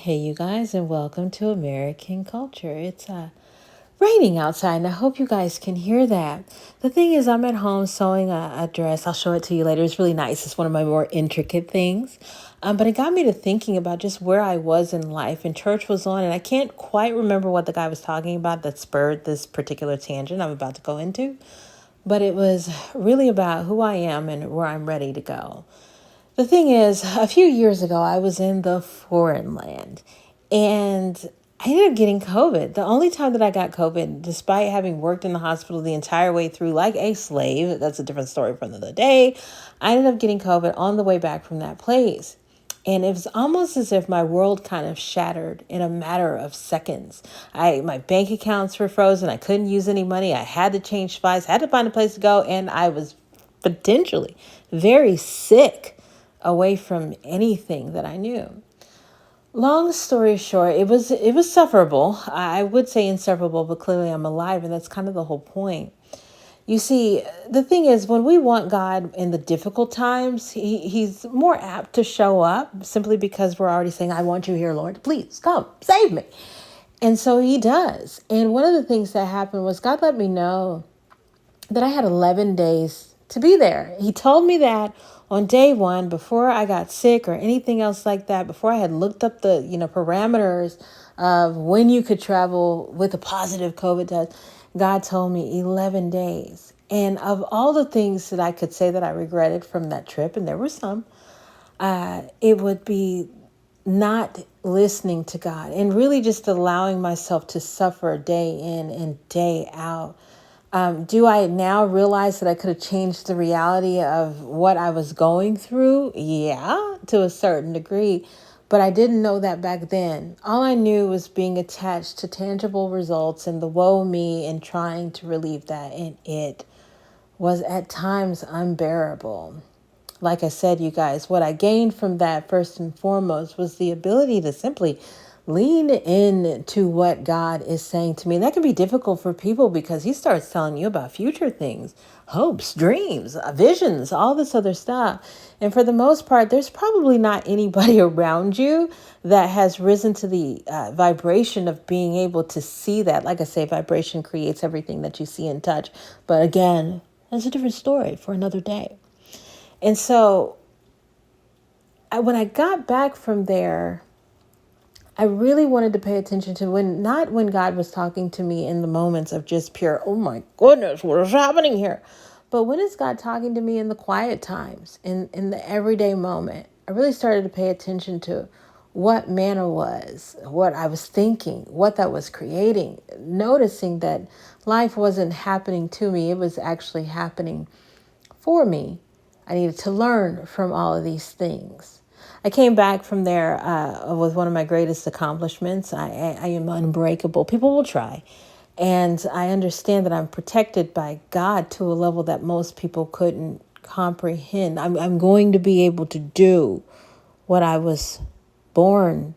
Hey, you guys, and welcome to American Culture. It's raining outside, and I hope you guys can hear that. The thing is, I'm at home sewing a dress. I'll show it to you later. It's really nice. It's one of my more intricate things. But it got me to thinking about just where I was in life, and church was on, and I can't quite remember what the guy was talking about that spurred this particular tangent I'm about to go into. But it was really about who I am and where I'm ready to go. The thing is, a few years ago, I was in the foreign land and I ended up getting COVID. The only time that I got COVID, despite having worked in the hospital the entire way through like a slave, that's a different story from the other day, I ended up getting COVID on the way back from that place. And it was almost as if my world kind of shattered in a matter of seconds. My bank accounts were frozen. I couldn't use any money. I had to change flights, had to find a place to go, and I was potentially very sick away from anything that I knew. Long story short, it was sufferable. I would say insufferable, but clearly I'm alive, and that's kind of the whole point. You see, the thing is, when we want God in the difficult times, he's more apt to show up simply because we're already saying, I want you here, Lord. Please come, save me. And so he does. And one of the things that happened was God let me know that I had 11 days to be there. He told me that on day one, before I got sick or anything else like that, before I had looked up the, parameters of when you could travel with a positive COVID test, God told me 11 days. And of all the things that I could say that I regretted from that trip, and there were some, it would be not listening to God and really just allowing myself to suffer day in and day out. Do I now realize that I could have changed the reality of what I was going through? Yeah, to a certain degree. But I didn't know that back then. All I knew was being attached to tangible results and the woe me and trying to relieve that. And it was at times unbearable. Like I said, you guys, what I gained from that first and foremost was the ability to simply lean in to what God is saying to me. And that can be difficult for people because he starts telling you about future things, hopes, dreams, visions, all this other stuff. And for the most part, there's probably not anybody around you that has risen to the vibration of being able to see that. Like I say, vibration creates everything that you see and touch. But again, that's a different story for another day. And so when I got back from there, I really wanted to pay attention to not when God was talking to me in the moments of just pure, oh my goodness, what is happening here? But when is God talking to me in the quiet times, in the everyday moment? I really started to pay attention to what manna was, what I was thinking, what that was creating, noticing that life wasn't happening to me. It was actually happening for me. I needed to learn from all of these things. I came back from there with one of my greatest accomplishments. I am unbreakable. People will try. And I understand that I'm protected by God to a level that most people couldn't comprehend. I'm going to be able to do what I was born